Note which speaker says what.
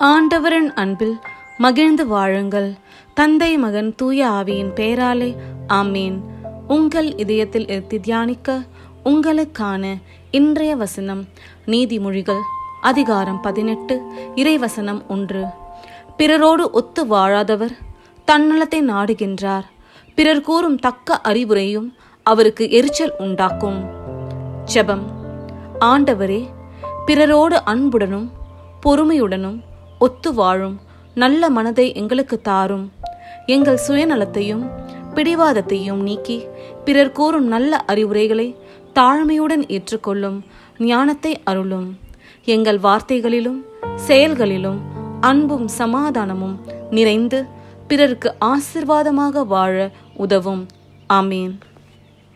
Speaker 1: ஆண்டவரின் அன்பில் மகிழ்ந்து வாழுங்கள். தந்தை, மகன், தூய ஆவியின் பெயராலே ஆமேன். உங்கள் இதயத்தில் எடுத்து தியானிக்க உங்களுக்கான இன்றைய வசனம் நீதிமொழிகள் அதிகாரம் 18 இறைவசனம் 1. பிறரோடு ஒத்து வாழாதவர் தன்னலத்தை நாடுகின்றார். பிறர் கூறும் தக்க அறிவுரையும் அவருக்கு எரிச்சல் உண்டாக்கும். ஜெபம். ஆண்டவரே, பிறரோடு அன்புடனும் பொறுமையுடனும் ஒத்து வாழும் நல்ல மனதை எங்களுக்கு தாரும். எங்கள் சுயநலத்தையும் பிடிவாதத்தையும் நீக்கி பிறர் கூறும் நல்ல அறிவுரைகளை தாழ்மையுடன் ஏற்றுக்கொள்ளும் ஞானத்தை அருளும். எங்கள் வார்த்தைகளிலும் செயல்களிலும் அன்பும் சமாதானமும் நிறைந்து பிறருக்கு ஆசீர்வாதமாக வாழ உதவும். ஆமேன்.